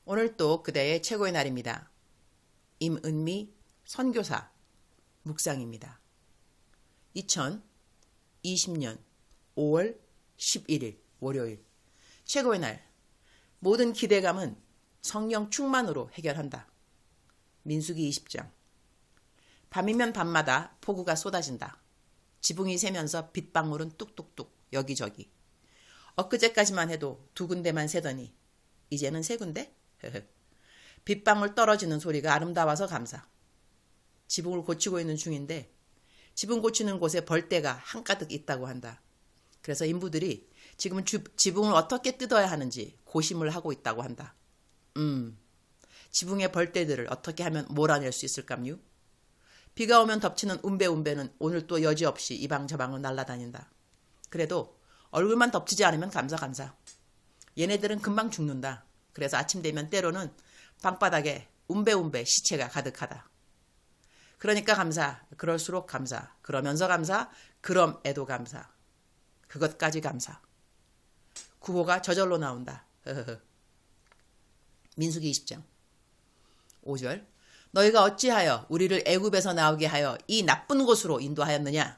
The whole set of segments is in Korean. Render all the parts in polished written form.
오늘 또 그대의 최고의 날입니다. 임은미 선교사 묵상입니다. 2020년 5월 11일 월요일 최고의 날. 모든 기대감은 성령 충만으로 해결한다. 민수기 20장. 밤이면 밤마다 폭우가 쏟아진다. 지붕이 새면서 빗방울은 뚝뚝뚝 여기저기. 엊그제까지만 해도 두 군데만 새더니 이제는 세 군데? 빗방울 떨어지는 소리가 아름다워서 감사. 지붕을 고치고 있는 중인데 지붕 고치는 곳에 벌떼가 한가득 있다고 한다. 그래서 인부들이 지금은 지붕을 어떻게 뜯어야 하는지 고심을 하고 있다고 한다. 지붕의 벌떼들을 어떻게 하면 몰아낼 수 있을까요? 비가 오면 덮치는 운배는 오늘 또 여지없이 이방저방을 날아다닌다. 그래도 얼굴만 덮치지 않으면 감사. 얘네들은 금방 죽는다. 그래서 아침 되면 때로는 방바닥에 운배 시체가 가득하다. 그러니까 감사, 그럴수록 감사, 그러면서 감사, 그럼에도 감사, 그것까지 감사. 구호가 저절로 나온다. 민수기 20장 5절. 너희가 어찌하여 우리를 애굽에서 나오게 하여 이 나쁜 곳으로 인도하였느냐?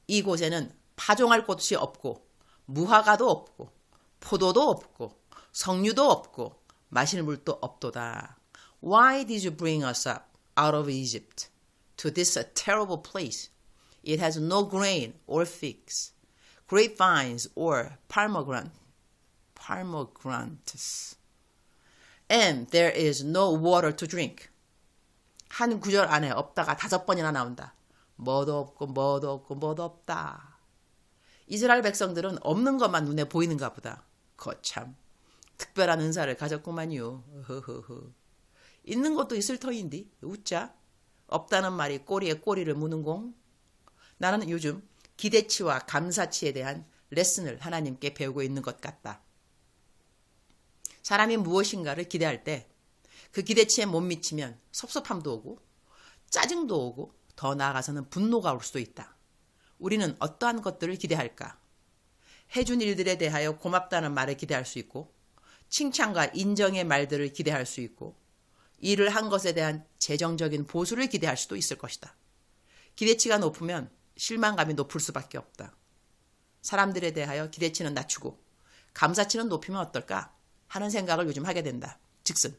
이 곳에는 파종할 곳이 없고 무화과도 없고 포도도 없고 석류도 없고 마실 물도 없도다. Why did you bring us up out of Egypt to this terrible place? It has no grain or figs, grapevines or pomegranates, and there is no water to drink. 한 구절 안에 없다가 5번이나 나온다. 뭐도 없고 없다. 이스라엘 백성들은 없는 것만 눈에 보이는가 보다. 거참 특별한 은사를 가졌구만요. 있는 것도 있을 터인디 웃자. 없다는 말이 꼬리에 꼬리를 무는 공. 나는 요즘 기대치와 감사치에 대한 레슨을 하나님께 배우고 있는 것 같다. 사람이 무엇인가를 기대할 때 그 기대치에 못 미치면 섭섭함도 오고 짜증도 오고 더 나아가서는 분노가 올 수도 있다. 우리는 어떠한 것들을 기대할까? 해준 일들에 대하여 고맙다는 말을 기대할 수 있고 칭찬과 인정의 말들을 기대할 수 있고 일을 한 것에 대한 재정적인 보수를 기대할 수도 있을 것이다. 기대치가 높으면 실망감이 높을 수밖에 없다. 사람들에 대하여 기대치는 낮추고 감사치는 높이면 어떨까 하는 생각을 요즘 하게 된다. 즉슨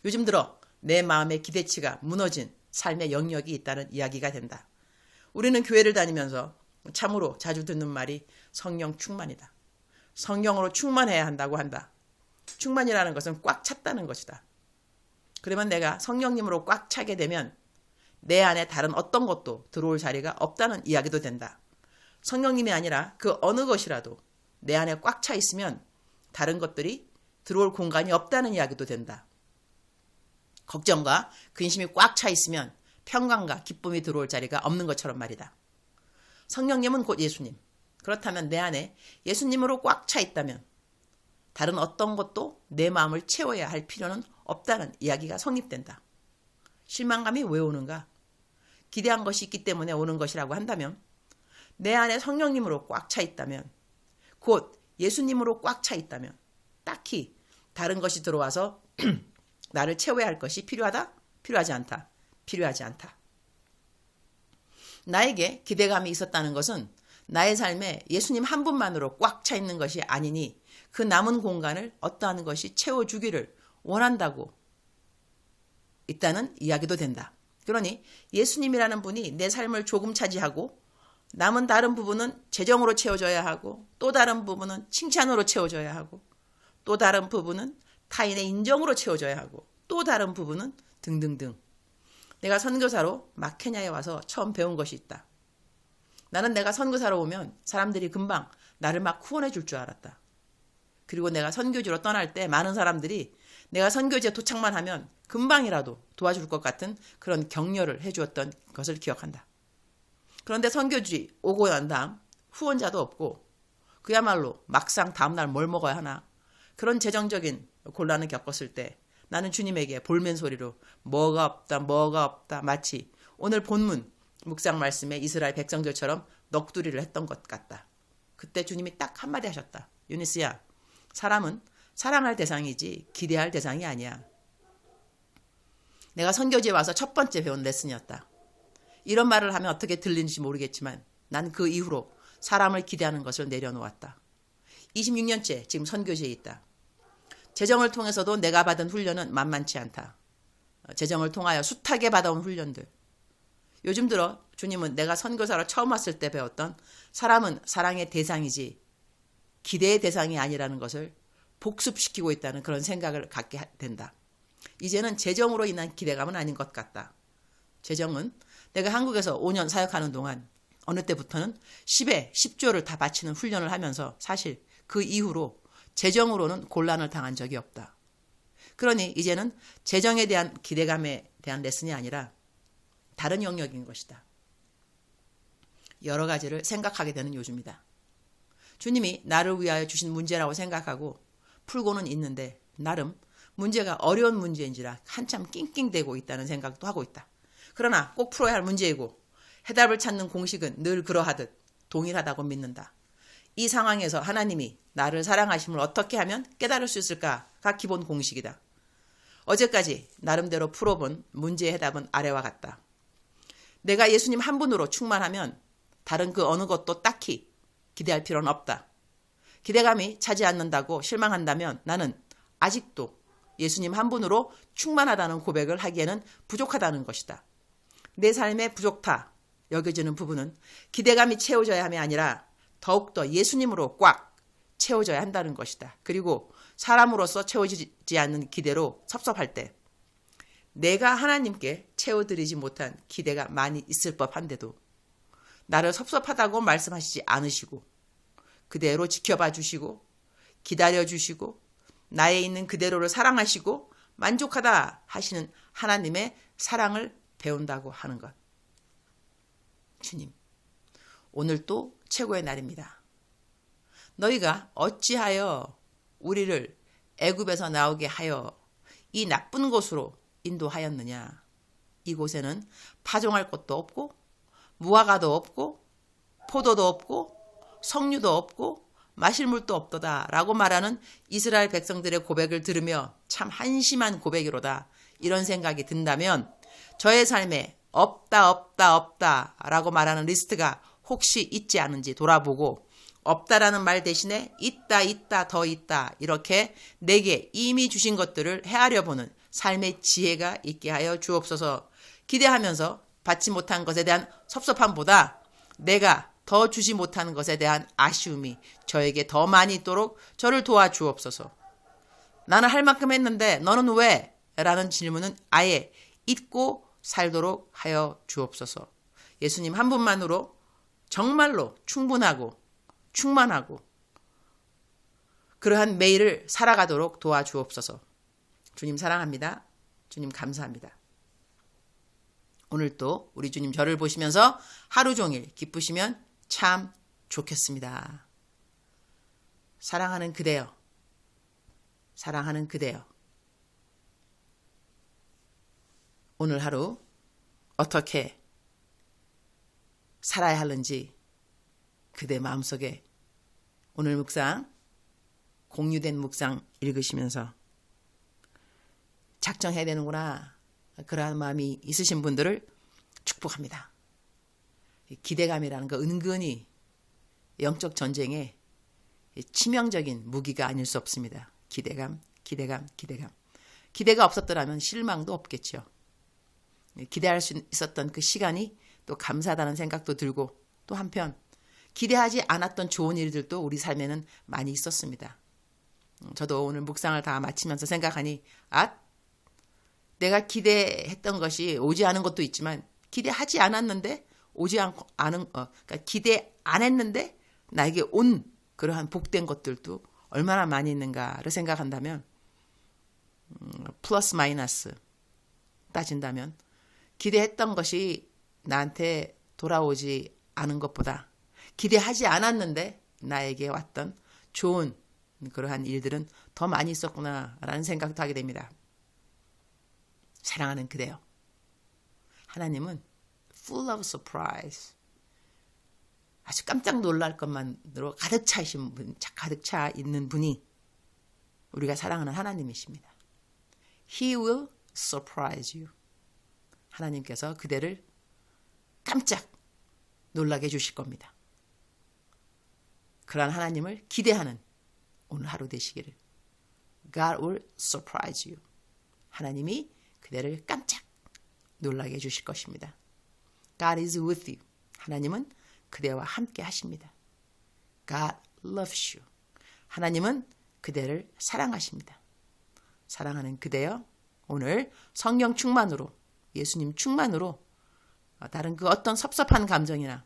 요즘 들어 내 마음의 기대치가 무너진 삶의 영역이 있다는 이야기가 된다. 우리는 교회를 다니면서 참으로 자주 듣는 말이 성령 충만이다. 성령으로 충만해야 한다고 한다. 충만이라는 것은 꽉 찼다는 것이다. 그러면 내가 성령님으로 꽉 차게 되면 내 안에 다른 어떤 것도 들어올 자리가 없다는 이야기도 된다. 성령님이 아니라 그 어느 것이라도 내 안에 꽉 차 있으면 다른 것들이 들어올 공간이 없다는 이야기도 된다. 걱정과 근심이 꽉 차 있으면 평강과 기쁨이 들어올 자리가 없는 것처럼 말이다. 성령님은 곧 예수님. 그렇다면 내 안에 예수님으로 꽉 차 있다면 다른 어떤 것도 내 마음을 채워야 할 필요는 없다는 이야기가 성립된다. 실망감이 왜 오는가? 기대한 것이 있기 때문에 오는 것이라고 한다면 내 안에 성령님으로 꽉 차 있다면 곧 예수님으로 꽉 차 있다면 딱히 다른 것이 들어와서 나를 채워야 할 것이 필요하다? 필요하지 않다. 필요하지 않다. 나에게 기대감이 있었다는 것은 나의 삶에 예수님 한 분만으로 꽉 차 있는 것이 아니니 그 남은 공간을 어떠한 것이 채워주기를 원한다고 있다는 이야기도 된다. 그러니 예수님이라는 분이 내 삶을 조금 차지하고 남은 다른 부분은 재정으로 채워져야 하고 또 다른 부분은 칭찬으로 채워져야 하고 또 다른 부분은 타인의 인정으로 채워져야 하고 또 다른 부분은 등등등. 내가 선교사로 막 케냐에 와서 처음 배운 것이 있다. 나는 내가 선교사로 오면 사람들이 금방 나를 막 후원해 줄 줄 알았다. 그리고 내가 선교지로 떠날 때 많은 사람들이 내가 선교지에 도착만 하면 금방이라도 도와줄 것 같은 그런 격려를 해주었던 것을 기억한다. 그런데 선교지 오고 난 다음 후원자도 없고 그야말로 막상 다음날 뭘 먹어야 하나 그런 재정적인 곤란을 겪었을 때 나는 주님에게 볼멘 소리로 뭐가 없다 마치 오늘 본문 묵상 말씀에 이스라엘 백성들처럼 넋두리를 했던 것 같다. 그때 주님이 딱 한마디 하셨다. 유니스야, 사람은 사랑할 대상이지 기대할 대상이 아니야. 내가 선교지에 와서 첫 번째 배운 레슨이었다. 이런 말을 하면 어떻게 들리는지 모르겠지만 난 그 이후로 사람을 기대하는 것을 내려놓았다. 26년째 지금 선교지에 있다. 재정을 통해서도 내가 받은 훈련은 만만치 않다. 재정을 통하여 숱하게 받아온 훈련들. 요즘 들어 주님은 내가 선교사로 처음 왔을 때 배웠던 사람은 사랑의 대상이지 기대의 대상이 아니라는 것을 복습시키고 있다는 그런 생각을 갖게 된다. 이제는 재정으로 인한 기대감은 아닌 것 같다. 재정은 내가 한국에서 5년 사역하는 동안 어느 때부터는 10에 10조를 다 바치는 훈련을 하면서 사실 그 이후로 재정으로는 곤란을 당한 적이 없다. 그러니 이제는 재정에 대한 기대감에 대한 레슨이 아니라 다른 영역인 것이다. 여러 가지를 생각하게 되는 요즘이다. 주님이 나를 위하여 주신 문제라고 생각하고 풀고는 있는데 나름 문제가 어려운 문제인지라 한참 낑낑대고 있다는 생각도 하고 있다. 그러나 꼭 풀어야 할 문제이고 해답을 찾는 공식은 늘 그러하듯 동일하다고 믿는다. 이 상황에서 하나님이 나를 사랑하심을 어떻게 하면 깨달을 수 있을까가 기본 공식이다. 어제까지 나름대로 풀어본 문제의 해답은 아래와 같다. 내가 예수님 한 분으로 충만하면 다른 그 어느 것도 딱히 기대할 필요는 없다. 기대감이 차지 않는다고 실망한다면 나는 아직도 예수님 한 분으로 충만하다는 고백을 하기에는 부족하다는 것이다. 내 삶의 부족타 여겨지는 부분은 기대감이 채워져야 함이 아니라 더욱더 예수님으로 꽉 채워져야 한다는 것이다. 그리고 사람으로서 채워지지 않는 기대로 섭섭할 때 내가 하나님께 채워드리지 못한 기대가 많이 있을 법한데도 나를 섭섭하다고 말씀하시지 않으시고 그대로 지켜봐 주시고 기다려 주시고 나에 있는 그대로를 사랑하시고 만족하다 하시는 하나님의 사랑을 배운다고 하는 것. 주님, 오늘 또 최고의 날입니다. 너희가 어찌하여 우리를 애굽에서 나오게 하여 이 나쁜 곳으로 인도하였느냐. 이곳에는 파종할 곳도 없고 무화과도 없고 포도도 없고 석류도 없고 마실 물도 없도다 라고 말하는 이스라엘 백성들의 고백을 들으며 참 한심한 고백이로다 이런 생각이 든다면 저의 삶에 없다 라고 말하는 리스트가 혹시 있지 않은지 돌아보고 없다라는 말 대신에 있다 더 있다 이렇게 내게 이미 주신 것들을 헤아려 보는 삶의 지혜가 있게 하여 주옵소서. 기대하면서 받지 못한 것에 대한 섭섭함보다 내가 더 주지 못하는 것에 대한 아쉬움이 저에게 더 많이 있도록 저를 도와주옵소서. 나는 할 만큼 했는데 너는 왜? 라는 질문은 아예 잊고 살도록 하여 주옵소서. 예수님 한 분만으로 정말로 충분하고 충만하고 그러한 매일을 살아가도록 도와주옵소서. 주님 사랑합니다. 주님 감사합니다. 오늘 또 우리 주님 저를 보시면서 하루 종일 기쁘시면 참 좋겠습니다. 사랑하는 그대여. 사랑하는 그대여. 오늘 하루 어떻게 살아야 하는지 그대 마음속에 오늘 묵상, 공유된 묵상 읽으시면서 작정해야 되는구나. 그러한 마음이 있으신 분들을 축복합니다. 기대감이라는 거 은근히 영적 전쟁에 치명적인 무기가 아닐 수 없습니다. 기대감. 기대가 없었더라면 실망도 없겠죠. 기대할 수 있었던 그 시간이 또 감사하다는 생각도 들고 또 한편 기대하지 않았던 좋은 일들도 우리 삶에는 많이 있었습니다. 저도 오늘 묵상을 다 마치면서 생각하니 내가 기대했던 것이 오지 않은 것도 있지만 기대하지 않았는데 그러니까 기대 안 했는데 나에게 온 그러한 복된 것들도 얼마나 많이 있는가를 생각한다면 플러스 마이너스 따진다면 기대했던 것이 나한테 돌아오지 않은 것보다 기대하지 않았는데 나에게 왔던 좋은 그러한 일들은 더 많이 있었구나라는 생각도 하게 됩니다. 사랑하는 그대여. 하나님은 full of surprise. 아주 깜짝 놀랄 것만으로 가득 차 있는 분이 우리가 사랑하는 하나님이십니다. He will surprise you. 하나님께서 그대를 깜짝 놀라게 해주실 겁니다. 그러한 하나님을 기대하는 오늘 하루 되시기를. God will surprise you. 하나님이 그대를 깜짝 놀라게 해주실 것입니다. God is with you. 하나님은 그대와 함께 하십니다. God loves you. 하나님은 그대를 사랑하십니다. 사랑하는 그대여, 오늘 성령 충만으로, 예수님 충만으로 다른 그 어떤 섭섭한 감정이나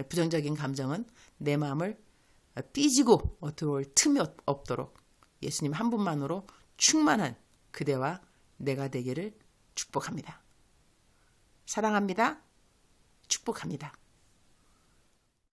부정적인 감정은 내 마음을 삐지고 들어올 틈이 없도록 예수님 한 분만으로 충만한 그대와 내가 되기를 축복합니다. 사랑합니다. 축복합니다.